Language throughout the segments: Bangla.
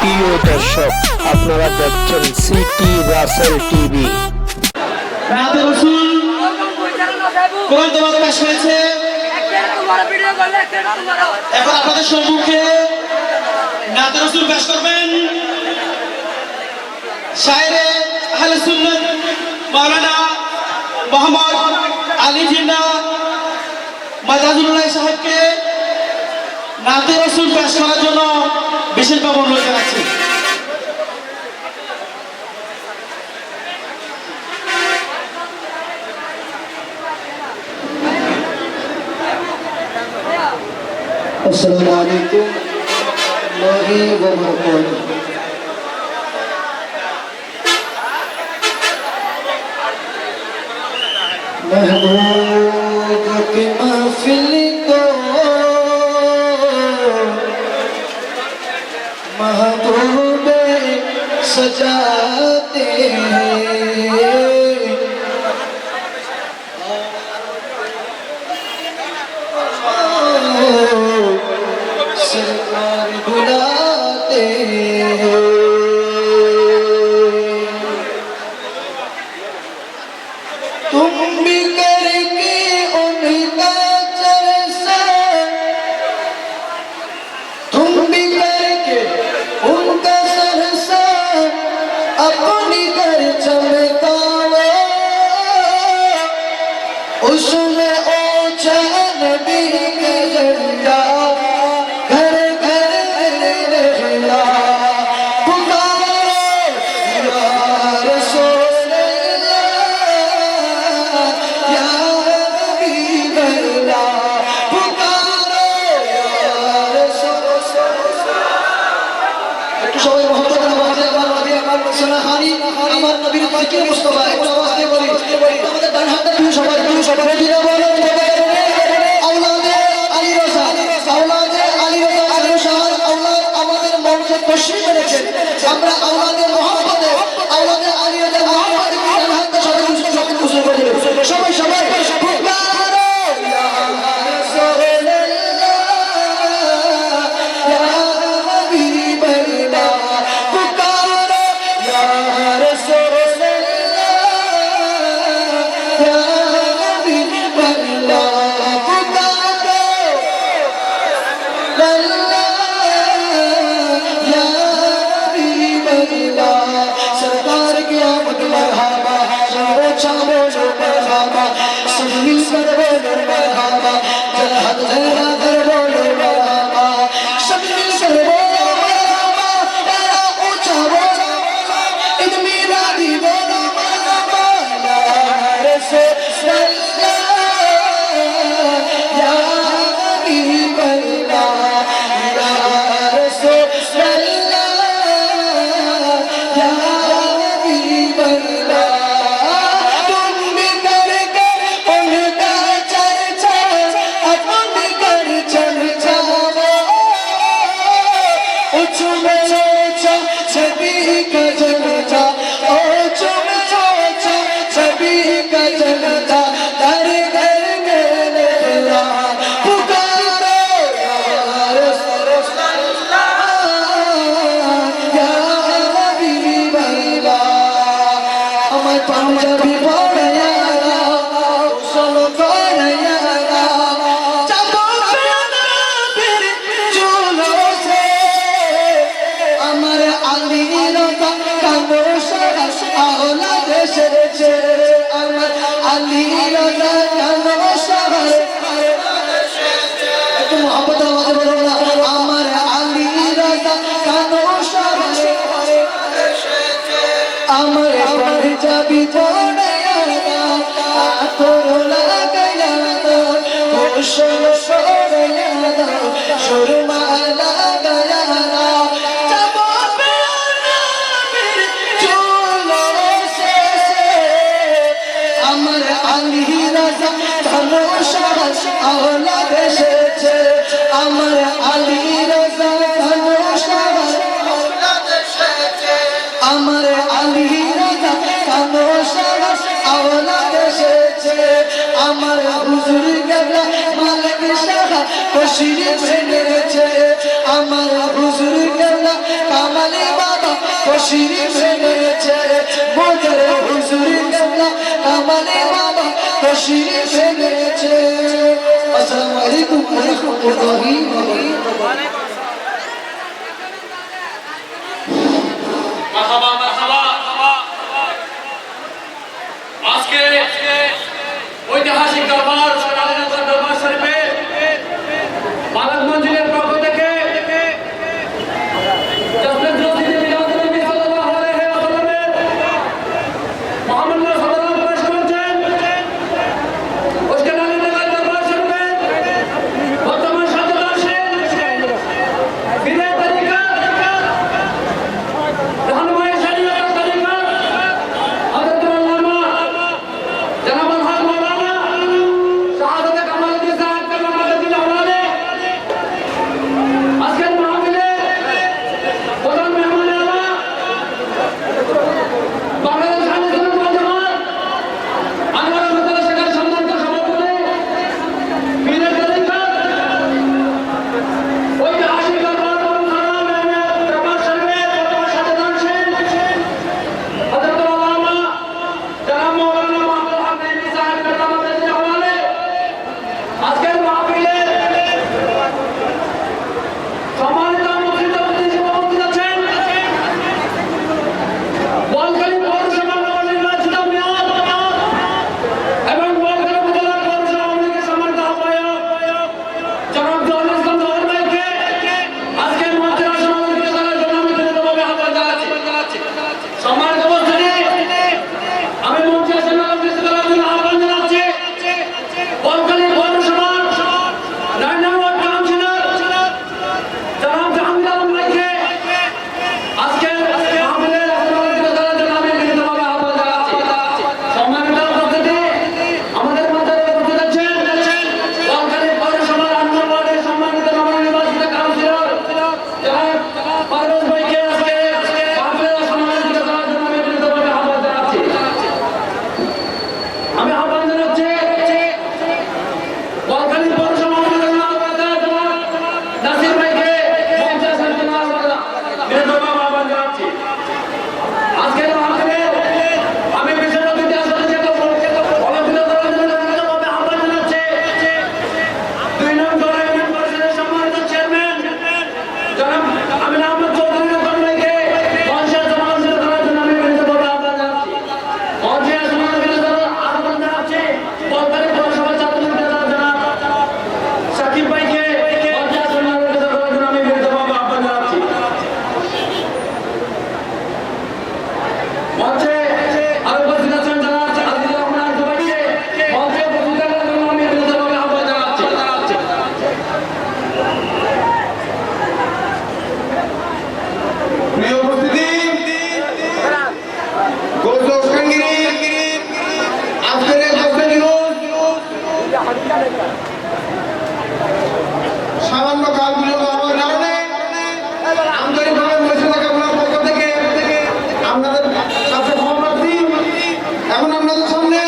প্রিয় দর্শক, আপনারা দেখছেন সিটি রাসেল টিভি। কোরআন তোমাদের পেশ হয়েছে। এখন আপনাদের সম্মুখে নাতে রাসূল পেশ করবেন শায়েরে আহলে সুন্নাত মাওলানা মোহাম্মদ আলী জিন্না মাজাজুল্লাহ সাহেবকে নাতে রাসূল পেশ করার জন্য বিশেষভাবে অনুরোধ জানাচ্ছি। अस्सलामु अलैकुम व बरकातुहू। महबूब की महफिल को महबूब सजाते हैं, सरकार बुलाते हैं। तुम भी करके उनका जलसा, तुम भी करके उनका सरसा अपनी घर चमकाओ, उसमें ऊंचा नबी का झंडा घर घर लहरा। पुकारो या रसूल अल्लाह, या हबीब अल्लाह, पुकारो या रसूल अल्लाह। একটু সবাই মহব্বত করে আওয়াজে আমার নবী আমার সুবহানাল্লাহি আমার নবীর জিকির মুস্তাফা একটু আওয়াজ দিয়ে বলি। আমাদের ডান হাতে দুই সবাই দিনা বলো আওলাদে আলী রাজা, আওলাদে আলী রাজা আলী শাহর আওলাদ আমাদের মঞ্চে তশরিফ এনেছেন। আমরা আওলাদে মুহাম্মদে আওলাদে আলী রাজা মুহাম্মদ ডান হাতে সবাই কুশল করে দিবেন। সবাই পুকারো ইয়া রাসূলুল্লাহ, ইয়া হাবিব আল্লাহ, পুকারো ইয়া রাসূলুল্লাহ, ইয়া হাবিব আল্লাহ, পুকারো या हबीब अल्लाह। सरकार की आमद मरहबा, चारो चारो जो मरहबा, सब मिलकर बोलो मरहबा, जलहद जलरा कर बोलो मरहबा, सब मिलकर बोलो मरहबा, तेरा ऊंचा बोलो ईद मिलादी बोलो मरहबा, या रसूल अल्लाह, या हबीब अल्लाह, या रसूल अल्लाह, या हबीब अल्लाह। तुम भी करके उनका चर्चा अपने घर चल जाओ, उसमें ऊंचा छवि का जनता, उसमें ऊंचा छवि का जनता घर घर लहरा। पुकारो या रसूल अल्लाह, या हबीब अल्लाह। আমার পাঞ্জাবি পড়ায়া সলো করায়া যাব প্রাণের জুলুসে, আমার আলী রাজা কানো সারা আওলাদ এসেছে, আমার আলী রাজা কানো সারা একটু মহব্বত আওয়াজে বলো না, আমার আলী রাজা কানো সারা আমার পাঞ্জাবি পড়ায়া আতর লাগায়া গোসল করায়া সুরমা লাগায়া যাব প্রাণের জুলুসে, আমার আলী রাজা কানো সারা আওলাদ এসেছে, আমার আলী রাজা কানো সারা আওলাদ এসেছে, আমার আলী রাজা কানো সারা আওলাদ এসেছে, আমার হুজুর কেবলা মালিক শাহ তশরিফ এনেছে, আমার হুজুর কেবলা কামাল তশরিফ এনেছে মোদের হুজুর কেবলা কামালে বাবা তশরিফ এনেছে আসসালামু আলাইকুম ওয়া রাহমাতুল্লাহি ওয়া বারাকাতুহু মারহাবা মারহাবা আজকে ঐতিহাসিক দরবার সোনালীনগর দরবার শরীফে মানব মঞ্জিলের পক্ষ থেকে জসমিন রশিদ মিলাদুন নবী সাল্লাল্লাহু আলাইহি ওয়াসাল্লামের মুহাম্মদ সাল্লাল্লাহু পেশ করেছেন সোনালীনগর দরবার শরীফে বর্তমান সাধনা শেখ বিদায় তারিকা रहनुमाई शरीयत तरीका हज़रत अल्लामा जनाब अल-हक मौलाना शहादत कमालुद्दीन साहब का मददुल औलादे আজকের মাহফিলে প্রধান মেহমান আলা বাংলাদেশ আহলে সুন্নাত ওয়াল জামাত আনোয়ার মাদ্রাসা শাখার সম্মানিত সভাপতি পীরের তরিকা ঐতিহাসিক দরবার দরবার শরীফের বর্তমান সাধনা শেখ हज़रत अल्लामा जनाब मौलाना मोहम्मद हक नईमी साहब का मददुल औलादे আজকের মাহফিলে সম্মানিত মুফতি হিসেবে উপস্থিত আছেন বোয়ালখালী পৌরসভা নবনির্বাচিত মেয়র এবং বোয়ালখালী উপজেলা পৌরসভা আওয়ামী লীগের সম্মানিত আহ্বায়ক জনাব জহুরুল ইসলাম জহুর ভাইকে আজকের মঞ্চের আসন অলঙ্কৃত করার জন্য আমি বিনীতভাবে আহ্বান জানাচ্ছি। সম্মানিত উপস্থিতি, আমি মঞ্চে আসন অলঙ্কৃত করার জন্য আহ্বান জানাচ্ছি বোয়ালখালী পৌরসভার 9 নং ওয়ার্ড কাউন্সিলর জনাব জাহাঙ্গীর আলম ভাইকে আজকের মাহফিলের আসন অলঙ্কৃত করার জন্য আমি বিনীতভাবে আহ্বান জানাচ্ছি। সম্মানিত উপস্থিতি, আমাদের মধ্যে উপস্থিত আছেন বোয়ালখালী পৌরসভার 8 নং ওয়ার্ডের সম্মানিত নবনির্বাচিত কাউন্সিলর জনাব পারভেজ ভাইকে আজকে মাহফিলের আসন অলঙ্কৃত করার জন্য আমি বিনীতভাবে আহ্বান জানাচ্ছি। আমি আহ্বান জানাচ্ছি বোয়ালখালী পৌরসভা নাসির ভাইকে মঞ্চে আসার জন্য বিনীতভাবে আহ্বান জানাচ্ছি। আজকের মাহফিলে আমি বিশেষ অতিথি আসলে অলঙ্কৃত করার জন্য বিনীতভাবে আহ্বান জানাচ্ছি 2 নং দল ইউনিয়ন পরিষদের সম্মানিত চেয়ারম্যান জনাব আমিন আহমদ চৌধুরী রতন ভাইকে মঞ্চে আসন অলঙ্কৃত করার জন্য আমি বিনীতভাবে আহ্বান জানাচ্ছি। মঞ্চে আসন অলঙ্কৃত করার আহ্বান জানাচ্ছি বোয়ালখালী পৌরসভা ছাত্রলীগ নেতা জনাব সাকিব ভাইকে মঞ্চে আসন অলঙ্কৃত করার জন্য আমি বিনীতভাবে আহ্বান জানাচ্ছি। মঞ্চে আরো উপস্থিত আছেন জনাব আজিজুর রহমান আরিফ ভাইকে মঞ্চে উপস্থিত থাকার জন্য আমি বিনীতভাবে আহ্বান জানাচ্ছি। প্রিয় উপস্থিতি, গোলচোখ কাঙ্গিরি আজকের এই দশটা দিবস সামান্য কাল বিলম্ব হওয়ার কারণে আন্তরিকভাবে মসজিদ কামনার পক্ষ থেকে আপনাদের কাছে ক্ষমা প্রার্থী। এখন আপনাদের সামনে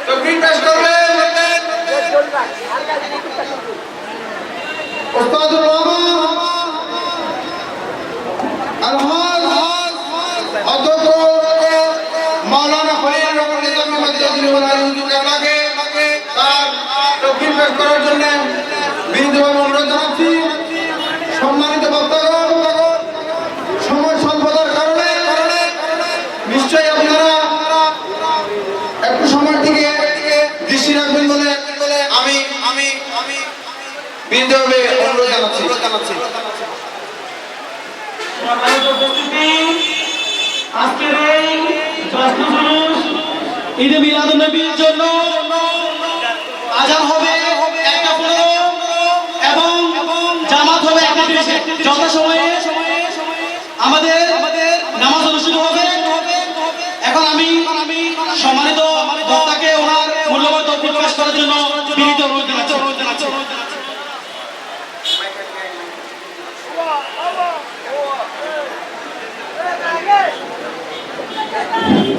তকবীর পেশ করবেন ওস্তাদুর রহমান আল-হক অধ্যক্ষ মাওলানা খলিল রহমান নিজামী মদিনাতুল আলী হুজুর কেবলাকে তার তকবীর পেশ করার জন্য বিনীতভাবে অনুরোধ জানাচ্ছি। সম্মানিত বক্তাগণ, সময় স্বল্পতার কারণে নিশ্চয়ই আপনারা একটু সময় থেকে দৃষ্টি রাখবেন বলে আমি বিনীতভাবে অনুরোধ জানাচ্ছি। সম্মানিত উপস্থিতি, আজকের এই জশ্ন জুলুস ঈদে মিলাদুন নবীর জন্য আজান হবে 1:15 এবং জামাত হবে 1:30। যথাসময়ে আমাদের নামাজ অনুষ্ঠিত হবে। এখন আমি সম্মানিত বক্তাকে ওনার মূল্যবান তকবীর পেশ করার জন্য বিনীত অনুরোধ জানাচ্ছি।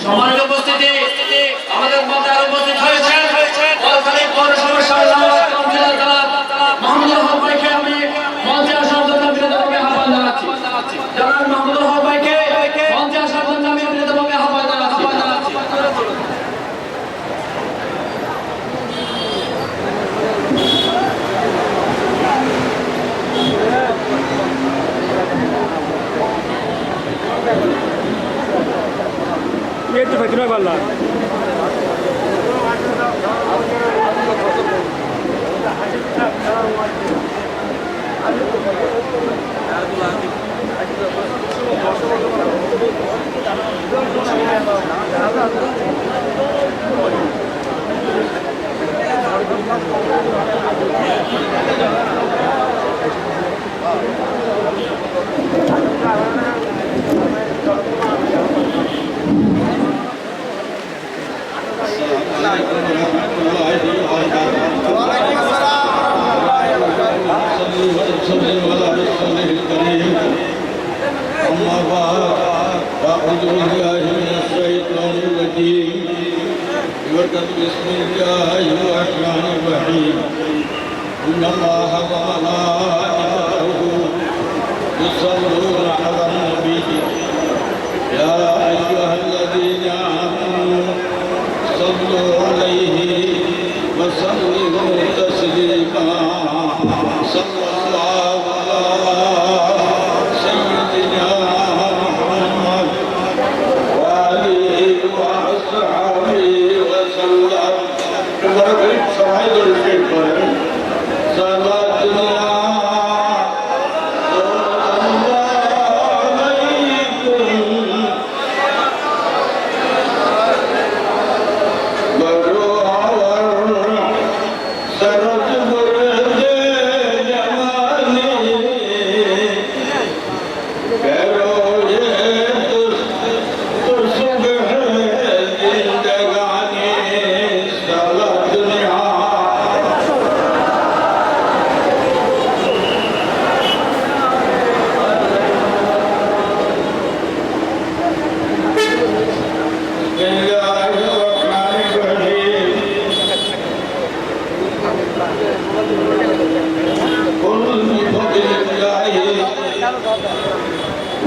সম্মানিত উপস্থিতি, আমাদের মধ্যে আরো উপস্থিত হয়েছেন বোয়ালখালী পৌরসভার সাবেক কাউন্সিলর জনাব মোহাম্মদ হক ভাইকে আমি মঞ্চে আসার জন্য কিনা করলাম أما بعد فأعوذ بالله من الشيطان الرجيم بسم الله الرحمن الرحيم إن الله وملائكته يصلون على النبي يا أيها الذين آمنوا صلوا عليه وسلموا تسليما صلى الله على سيدنا محمد وآله وأصحابه وسلم شهيد الشيطان صلاتنا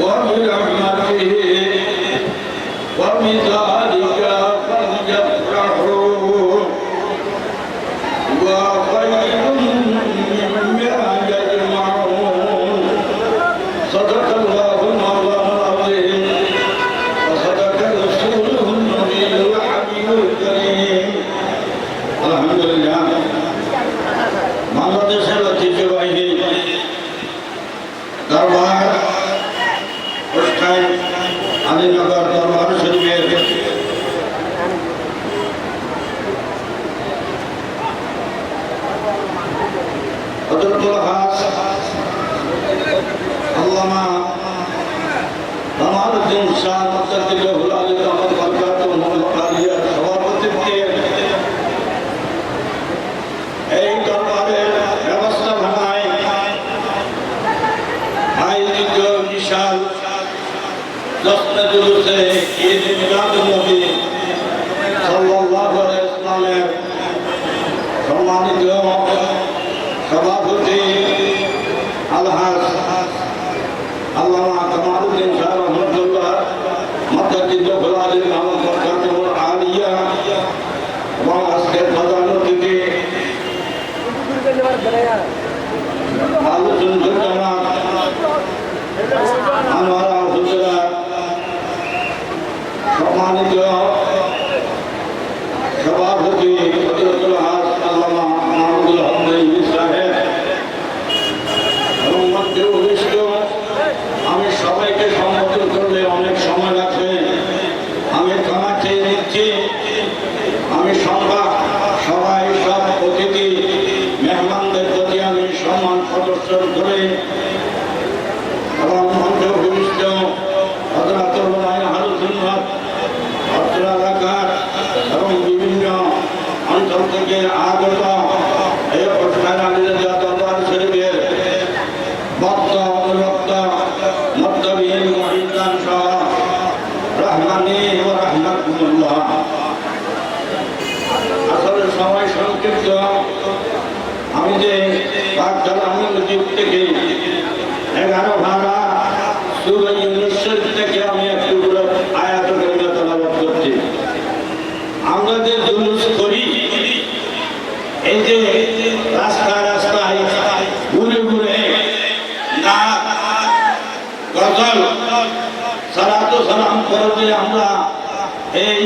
وبرحمته وبذلك فليفرحوا وخير مما يجمعون صدق الله مولانا العظيم وصدق رسوله النبي الحبيب الكريم الحمد لله বাংলাদেশের ঐতিহ্যবাহী দরবার আলীনগর দরবার শরীফের হযরতুল হাস আল্লামা কামালউদ্দিন শাহ মুজাদ্দিদুল আলী কামাল বরকাতুল মুতালিয়ার সভাপতিত্বে এই দরবারের ব্যবস্থাপনায় আয়োজিত বিশাল জশ্নে জুলুসে ঈদ মিলাদুন নবী সাল্লাল্লাহু আলাইহি ওয়াসাল্লামের সম্মানিত সভাপতি আলহাজ আল্লামা কামালউদ্দিন শাহ রহমাতুল্লাহ মুজাদ্দিদুল আলী কামাল বরকাতুল আলিয়া এবং আজকের প্রধান অতিথি আলোচনা আমার হুজুরা সম্মানিত সভাপতি হযরতুল হাস আল্লামা মাহমুদুল হক নঈমি সাহেব এবং মধ্যে উপবিষ্ট আমি সবাইকে সম্বোধন করলে অনেক সময় লাগবে আমি ক্ষমা চেয়ে নিচ্ছি আমি সবাই সব অতিথি মেহমানদের প্রতি আমি সম্মান প্রদর্শন করে এবং মঞ্চ ভূমিষ্ঠ হযরতুল আহলুস সুন্নাত অত্র এলাকার এবং বিভিন্ন অঞ্চল থেকে আগত এই অনুষ্ঠানে আলীরাজা দরবার শরীফের ভক্ত অনুরক্ত মধ্যবিহীন মহিদান সহ রহমানি ও রহমাতুল্লাহ আসলে সময় সংক্ষিপ্ত আমি যে যুগ থেকে 11 ভাড়া সূরা ইউনূস থেকে আমি একটু আয়াত কারিমা তেলাওয়াত করছি। আমরা যে জুলুস করি এই যে রাস্তায় রাস্তায় ঘুরে ঘুরে না গজল সালাতু সালাম করে যে আমরা এই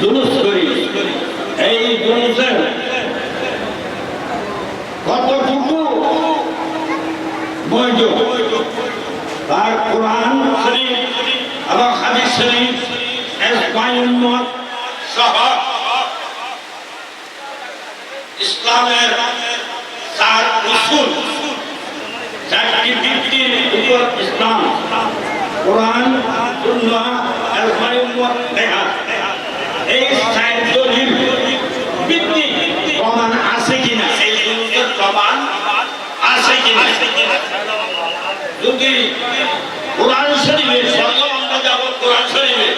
জুলুস করি, এই জুলুসের কতটুকু বৈধ তার কোরআন শরীফ এবং হাদিস শরীফ উম্মত সহ ইসলামের চার উসুল, চারটি ভিত্তির উপর ইসলাম, কোরআন, সুন্নাহ, ইজমাই উম্মত, নেহাত, এই চার দলিল ভিত্তি প্রমাণ আছে কিনা, এই দুটোর প্রমাণ আছে কিনা। যদি কোরআন শরীফে আমরা যাব, কোরআন শরীফে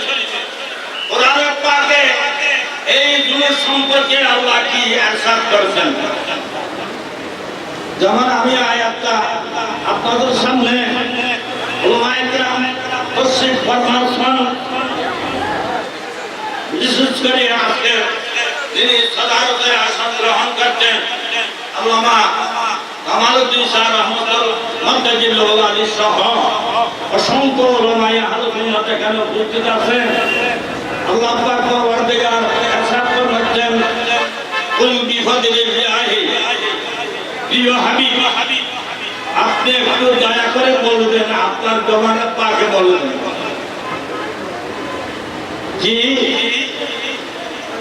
কোরআনের পাকে এই দুটোর সম্পর্কে আল্লাহ কি ইরশাদ করেছেন। যেমন আমি আয়াতটা আপনাদের সামনে উলামায়ে কেরাম তাফসীর ফরমান, বিশেষ করে আজকে যিনি সাদারতের আসন গ্রহণ করছেন আল্লামা কামালউদ্দিন শাহ রহমাতুল্লাহ আলী সহ অসংখ্য উলামায়ে আহলে সুন্নাত এখানে উপস্থিত আছেন। আল্লাহ পাক পরওয়ারদিগার ইরশাদ করছেন, কুল বিফাদিলিল্লাহি, প্রিয় হাবিব আপনি একটু দয়া করে বলবেন, আপনার জমানাত পাকে বলবেন কি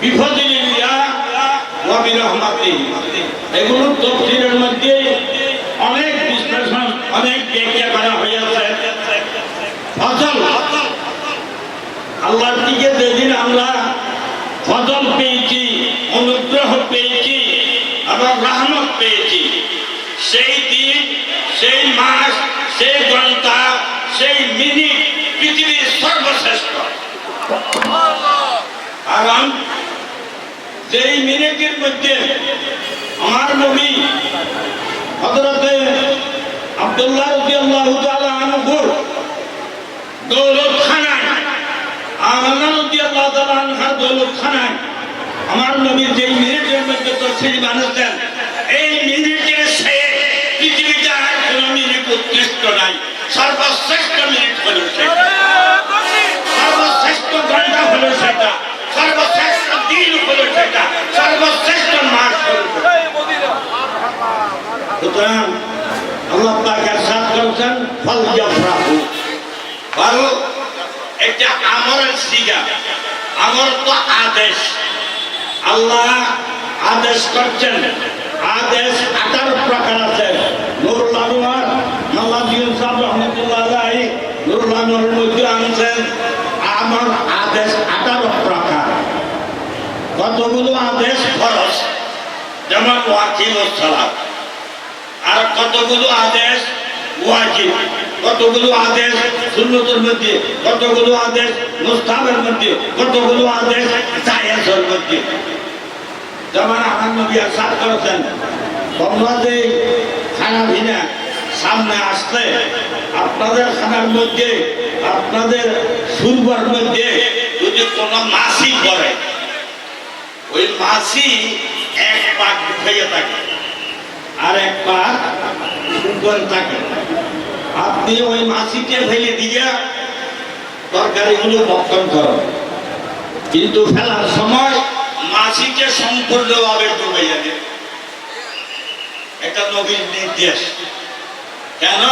বিফাদিলিল্লাহ ওয়া বিরহমাতিহি। এগুলো তাফসীরের মধ্যে অনেক বিশ্লেষণ, অনেক ব্যাখ্যা করা হয়েছে। ফজল, আল্লাহর দিকে যেদিন আমরা ফজল পেয়েছি, অনুগ্রহ পেয়েছি এবং রহমত পেয়েছি, সেই দিন, সেই মাস, সেই ঘন্টা, সেই মিনিট পৃথিবীর সর্বশ্রেষ্ঠ। কারণ যেই মিনিটের মধ্যে আমার নবী হযরতে আব্দুল্লাহ রাদিয়াল্লাহু তাআলা আনহুর দৌলতখানায়, আমিনা রাদিয়াল্লাহু তাআলা আনহার দৌলতখানায় আমার নবী যেই মিনিটের মধ্যে তফসির বানাতেন, এই মিনিটের সে পৃথিবীতে আর কোনো মিনিট উৎকৃষ্ট নাই। সর্বশ্রেষ্ঠ মিনিট হলো সেটা, সর্বশ্রেষ্ঠ ঘন্টা হলো সেটা, সর্বশ্রেষ্ঠ দিন হলো সেটা, সর্বশ্রেষ্ঠ মাস হলো সেটা। সুতরাং আল্লাহ পাক ইরশাদ করেছেন, ফালইফরাহু, ভালো একটা আমরের সিগা, আমর তো আদেশ। আল্লাহ আদেশ করছেন, আদেশ 18 প্রকার আছে। নুরুল আনোয়ার মাল্লাদিন সাহেব রহমাতুল্লাহ আলাইহি নুরুল আনোয়ারের মধ্যে আনছেন আমার আদেশ 18 প্রকার। কতগুলো আদেশ ফরজ, যেমন ওয়াকিমুস সালাত, আর কতগুলো আদেশ ওয়াজিব, কতগুলো আদেশ সুন্নতের মধ্যে, কতগুলো আদেশ মুস্তাহাবের মধ্যে, কতগুলো আদেশ জায়েজের মধ্যে। যেমন আমার নবী ইরশাদ করেছেন, তোমরা যে খানা ভিনা সামনে আসলে আপনাদের খানার মধ্যে, আপনাদের সুরবার মধ্যে যদি কোনো মাছি পড়ে, ওই মাছি এক পাক হয়ে থাকে আর এক পাক সুন্দর থাকে। আপনি ওই মাছিকে ফেলে দিয়ে তরকারিগুলো ভক্ষণ করেন, কিন্তু ফেলার সময় মাছিকে সম্পূর্ণভাবে ডুবে যাবে। এটা নবীর নির্দেশ। কেন?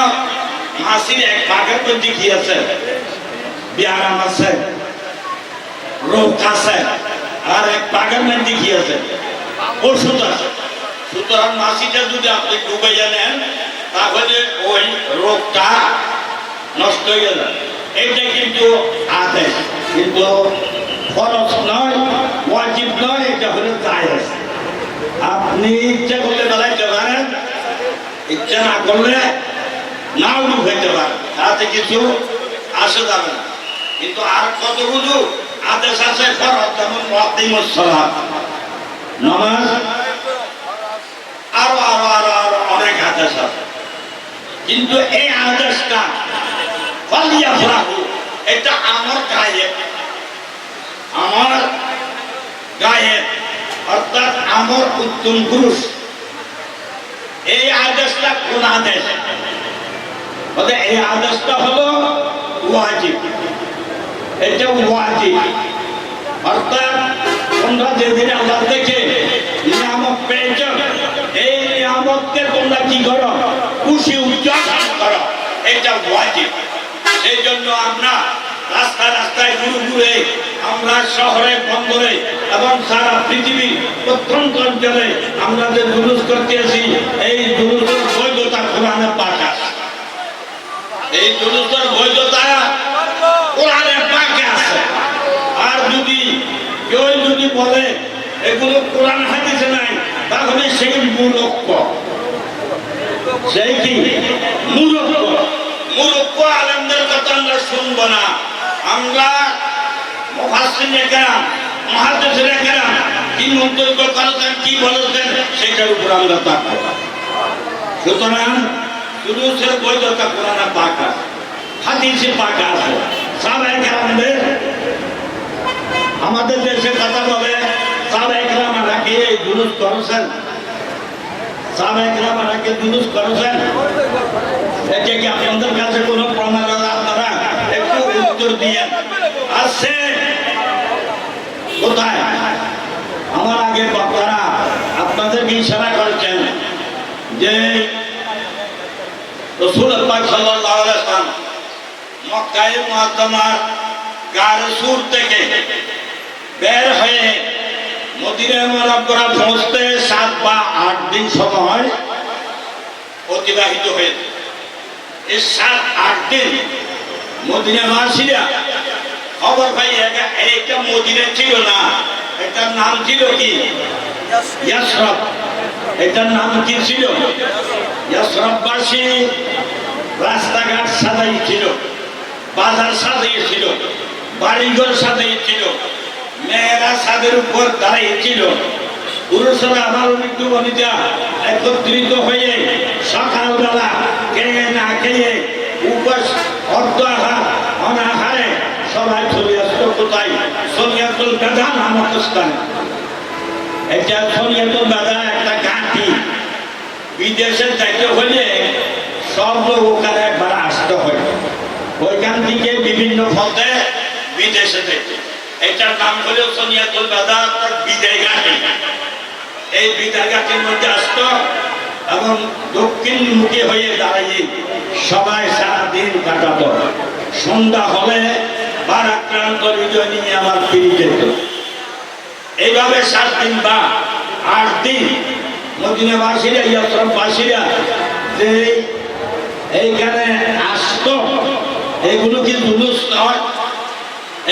মাছির এক ভাগের মধ্যে কি আছে? ব্যায়াম আছে, রোগ আছে, আর এক ভাগের মধ্যে কি আছে? ওষুধ আছে। সুতরাং মাছিটা যদি আপনি ডুবে নেন, তাহলে ওই রোগটা নষ্ট হয়ে যায়। এইটা কিন্তু আদেশ, কিন্তু ফরজ নয়, ওয়াজিব নয়, এটা হলো জায়েজ। আপনি ইচ্ছা করলে বেলাইতে পারেন, ইচ্ছা না করলে নাও ডুবাইতে পারেন, তাতে কিছু আসে যাবে না। কিন্তু আর কতগুলো আদেশ আছে ফরজ, যেমন ওয়াকিমুস সালাত, নামাজ, আরো আরো আরো আরো অনেক আদেশ আছে। কিন্তু এই আদেশটা ফালইফরাহু, এটা আমার গায়ে, আমার গায়ে, অর্থাৎ আমার উত্তম পুরুষ। এই আদেশটা কোন আদেশ? এই আদেশটা হলো ওয়াজিব, এটা ওয়াজিব। অর্থাৎ তোমরা যেদিন আল্লাহ থেকে নিয়ামত পেয়েছ, এই নিয়ামতকে তোমরা কি করো? খুশি উদযাপন করো, এটা ওয়াজিব। সেই জন্য আমরা রাস্তায় রাস্তায় ঘুরে ঘুরে, আমরা শহরে বন্দরে এবং সারা পৃথিবীর প্রত্যন্ত অঞ্চলে আমরা যে জুলুস করতেছি, এই জুলুসের বৈধতা কোরআনে পাক আছে। এই জুলুসের বৈধতা কোরআনে পাকে আছে। আর যদি কেউ যদি বলে এগুলো কোরআন হাদিসে নাই, তাহলে সেই মূর্খ, সেই কি মূর্খ। মূর্খ আলেমদের কথা আমরা শুনবো না। আমরা মুফাসসিরিনে কেরাম, মুহাদ্দিসিনে কেরাম কি মন্তব্য করেছেন, কি বলেছেন, সেটার উপর আমরা থাকবো। সুতরাং জুলুসের বৈধতা কোরআনে পাক আছে, হাদিসে পাক আছে। সাহাবায়ে কেরামদের, আমাদের দেশে কথা বলে সাহাবায়ে কেরামরা কি এই জুলুস করেছেন? সাহাবায়ে কেরামরা কি জুলুস করেছেন? এটা কি আপনাদের কাছে কোনো প্রমাণ আছে? আপনারা একটু উত্তর দিয়েন। আছে কোথায়? আমার আগে বক্তারা আপনাদেরকে ইশারা করেছেন যে রাসূল পাক সাল্লাল্লাহু আলাইহি ওয়াসাল্লাম মক্কায়ে মুআজ্জামার গারে সুর থেকে বের হয়ে মদিনা মুনাওয়ারা পৌঁছতে 7 বা 8 দিন সময় অতিবাহিত হয়েছে। এই 7-8 দিন মদিনাবাসীরা খবর পাই এইটা মদিনা ছিল না, এটার নাম ছিল কি? ইয়াসরব। এটার নাম কি ছিল? ইয়াসরববাসী রাস্তাঘাট সাজাইছিল, বাজার সাজিয়েছিল, বাড়িঘর সাজিয়েছিল, মেয়েরা ছাদের উপর দাঁড়িয়েছিল, পুরুষরা আমার মৃত্যু বনিতা একত্রিত হয়ে সকালবেলা খেয়ে না খেয়ে উপবাস অর্ধাহার অনাহারে সবাই চলে আসতো কোথায়? শরিয়াতুল বাদা নামক স্থানে। এটা শরিয়াতুল বাদা একটা ঘাঁটি। বিদেশে যাইতে হলে সব লোক ওখানে একবার আসতে হয়, ওইখান থেকে বিভিন্ন পথে বিদেশে যেতে। এটার নাম হলো শরিয়াতুল বাদা, বিদায় ঘাঁটি। এই বিদায় ঘাটির মধ্যে আসতো এবং দক্ষিণমুখী হয়ে দাঁড়িয়ে সবাই সারাদিন কাটাতো। সন্ধ্যা হলে ভারাক্রান্ত হৃদয় নিয়ে আবার ফিরে যেত। এইভাবে 7 দিন বা 8 দিন মদিনাবাসীরা, ইয়াসরববাসীরা যে এইখানে আসতো, এগুলো কি জুলুস নয়?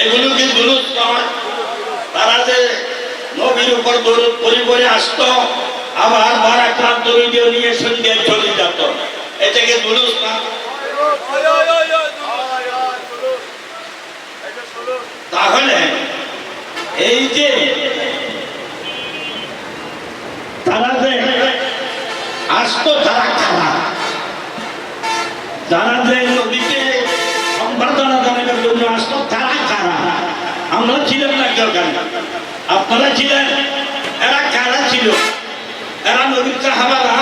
এগুলো কি জুলুস নয়? তারা যে নবীর উপর দরুদ পড়ে আসতো, আবার ভারাক্রান্ত হৃদয় নিয়ে সন্ধ্যায় চলে যেত, এটাকে জুলুস না? তাহলে এই যে তারা যে আসতো, তারা খারাপ, যারা যে নদীতে সম্বর্ধনা জানানোর জন্য আসতো, তারা খারাপ। আমরা ছিলাম না কেউ, আপনারা ছিলেন। এরা কারা ছিল? এরা নবীর সাহাবারা।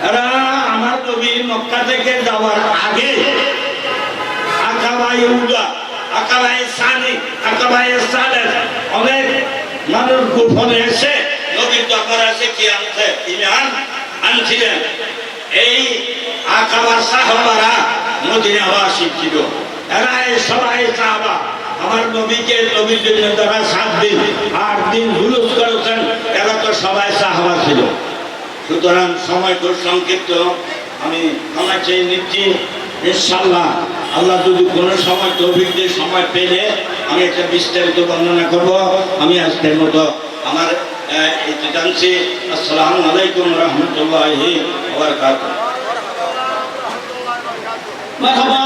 এরা আমার নবী মক্কা থেকে যাওয়ার আগে আকাবায়ে উলা, আকাবায়ে সানি, আকাবায়ে সালেহ অনেক মানুষ গোপনে এসে নবীর দরবারে এসে কি আনছে? ঈমান আনছিলেন। এই আকাবার সাহাবারা মদিনাবাসী ছিল। এরা সবাই সাহাবা আমার নবীকে, নবীর জন্য তারা 7 দিন 8 দিন জুলুস করেছেন, এরা তো সবাই সাহাবা ছিল। সুতরাং সময় খুব সংক্ষিপ্ত, আমি ক্ষমা চেয়ে নিচ্ছি। ইনশাআল্লাহ আল্লাহ যদি কোনো সময় তৌফিক দিয়ে সময় পেলে আমি একটা বিস্তারিত বর্ণনা করব। আমি আজকের মতো আমার এতে জানছি। আসসালামু আলাইকুম রহমতুল্লাহি ওয়া বারাকাতুহু। মারহাবা,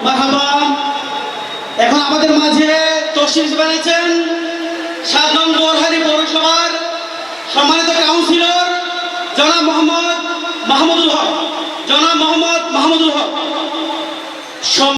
মারহাবা। এখন আমাদের মাঝে তশরিফ বানিয়েছেন 7 নং বোরহানি পৌরসভার সম্মানিত কাউন্সিলর জনাব মোহাম্মদ মাহমুদুল হক।